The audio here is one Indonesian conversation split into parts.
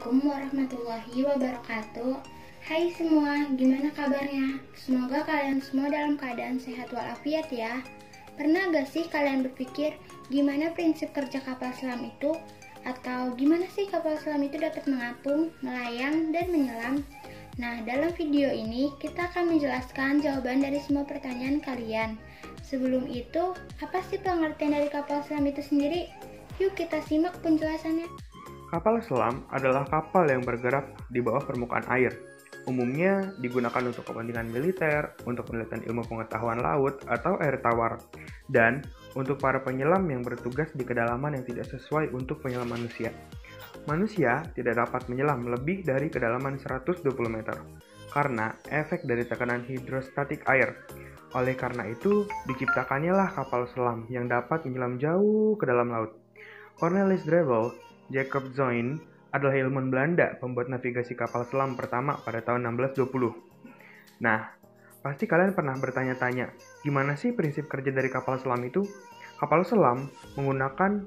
Assalamualaikum warahmatullahi wabarakatuh. Hai semua, gimana kabarnya? Semoga kalian semua dalam keadaan sehat walafiat ya. Pernah gak sih kalian berpikir gimana prinsip kerja kapal selam itu? Atau gimana sih kapal selam itu dapat mengapung, melayang, dan menyelam? Nah, dalam video ini kita akan menjelaskan jawaban dari semua pertanyaan kalian. Sebelum itu, apa sih pengertian dari kapal selam itu sendiri? Yuk kita simak penjelasannya. Kapal selam adalah kapal yang bergerak di bawah permukaan air. Umumnya digunakan untuk kepentingan militer, untuk penelitian ilmu pengetahuan laut atau air tawar, dan untuk para penyelam yang bertugas di kedalaman yang tidak sesuai untuk penyelam manusia. Manusia tidak dapat menyelam lebih dari kedalaman 120 meter karena efek dari tekanan hidrostatik air. Oleh karena itu, diciptakannya lah kapal selam yang dapat menyelam jauh ke dalam laut. Cornelis Drebbel Jacob Zoin adalah ilmuwan Belanda pembuat navigasi kapal selam pertama pada tahun 1620. Nah, pasti kalian pernah bertanya-tanya, gimana sih prinsip kerja dari kapal selam itu? Kapal selam menggunakan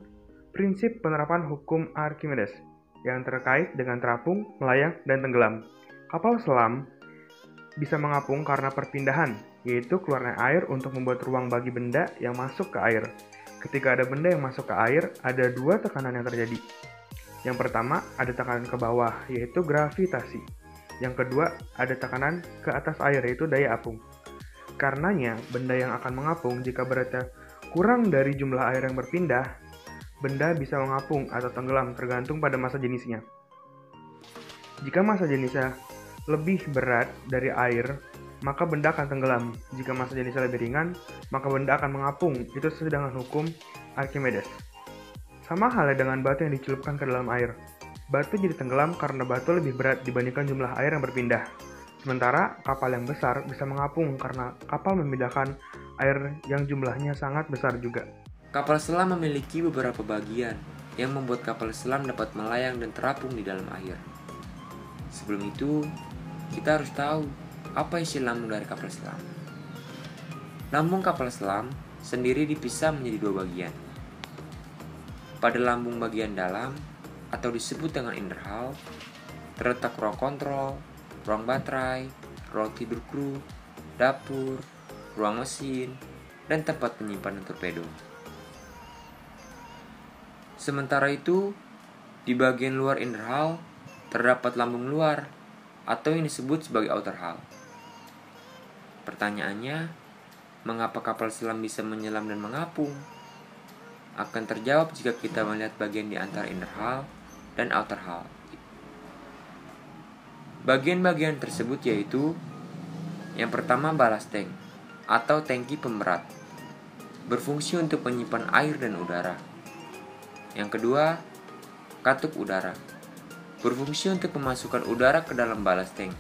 prinsip penerapan hukum Archimedes yang terkait dengan terapung, melayang, dan tenggelam. Kapal selam bisa mengapung karena perpindahan, yaitu keluarnya air untuk membuat ruang bagi benda yang masuk ke air. Ketika ada benda yang masuk ke air, ada dua tekanan yang terjadi. Yang pertama, ada tekanan ke bawah, yaitu gravitasi. Yang kedua, ada tekanan ke atas air, yaitu daya apung. Karenanya, benda yang akan mengapung jika beratnya kurang dari jumlah air yang berpindah, benda bisa mengapung atau tenggelam tergantung pada massa jenisnya. Jika massa jenisnya lebih berat dari air, maka benda akan tenggelam. Jika massa jenisnya lebih ringan, maka benda akan mengapung. Itu sesuai dengan hukum Archimedes. Sama halnya dengan batu yang dicelupkan ke dalam air. Batu jadi tenggelam karena batu lebih berat dibandingkan jumlah air yang berpindah. Sementara kapal yang besar bisa mengapung karena kapal memindahkan air yang jumlahnya sangat besar juga. Kapal selam memiliki beberapa bagian yang membuat kapal selam dapat melayang dan terapung di dalam air. Sebelum itu, kita harus tahu apa isi lambung dari kapal selam. Lambung kapal selam sendiri dipisah menjadi dua bagian. Pada lambung bagian dalam, atau disebut dengan inner hull, terletak ruang kontrol, ruang baterai, ruang tidur kru, dapur, ruang mesin, dan tempat penyimpanan torpedo. Sementara itu, di bagian luar inner hull, terdapat lambung luar, atau yang disebut sebagai outer hull. Pertanyaannya, mengapa kapal selam bisa menyelam dan mengapung? Akan terjawab jika kita melihat bagian di antara inner hull dan outer hull. Bagian-bagian tersebut yaitu yang pertama ballast tank atau tangki pemberat, berfungsi untuk menyimpan air dan udara. Yang kedua, katup udara, berfungsi untuk memasukkan udara ke dalam ballast tank.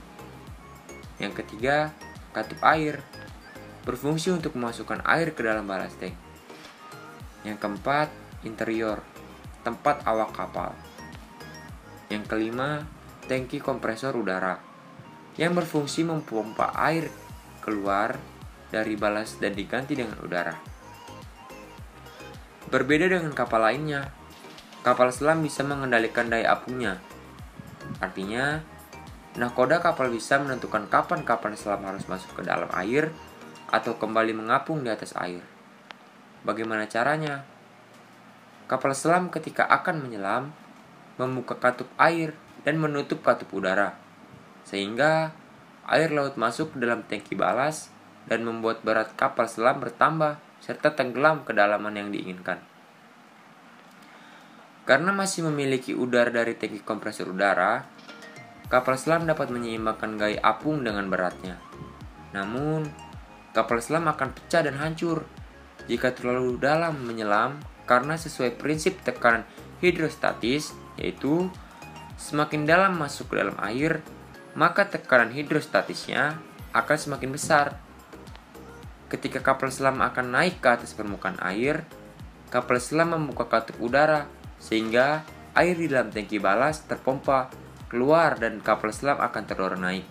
Yang ketiga, katup air, berfungsi untuk memasukkan air ke dalam ballast tank. Yang keempat, interior, tempat awak kapal. Yang kelima, tangki kompresor udara, yang berfungsi memompa air keluar dari balas dan diganti dengan udara. Berbeda dengan kapal lainnya, kapal selam bisa mengendalikan daya apungnya. Artinya, nahkoda kapal bisa menentukan kapan kapal selam harus masuk ke dalam air atau kembali mengapung di atas air. Bagaimana caranya? Kapal selam ketika akan menyelam, membuka katup air dan menutup katup udara, sehingga air laut masuk ke dalam tangki balas dan membuat berat kapal selam bertambah serta tenggelam ke kedalaman yang diinginkan. Karena masih memiliki udara dari tangki kompresor udara, kapal selam dapat menyeimbangkan gaya apung dengan beratnya. Namun, kapal selam akan pecah dan hancur jika terlalu dalam menyelam karena sesuai prinsip tekanan hidrostatis, yaitu semakin dalam masuk ke dalam air, maka tekanan hidrostatisnya akan semakin besar. Ketika kapal selam akan naik ke atas permukaan air, kapal selam membuka katup udara sehingga air di dalam tangki balas terpompa keluar dan kapal selam akan terdorong naik.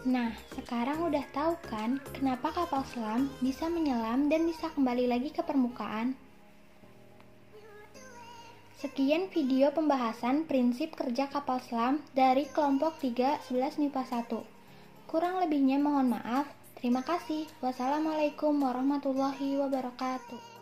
Nah, sekarang udah tahu kan kenapa kapal selam bisa menyelam dan bisa kembali lagi ke permukaan? Sekian video pembahasan prinsip kerja kapal selam dari kelompok 3 11 MIPA 1. Kurang lebihnya mohon maaf. Terima kasih. Wassalamualaikum warahmatullahi wabarakatuh.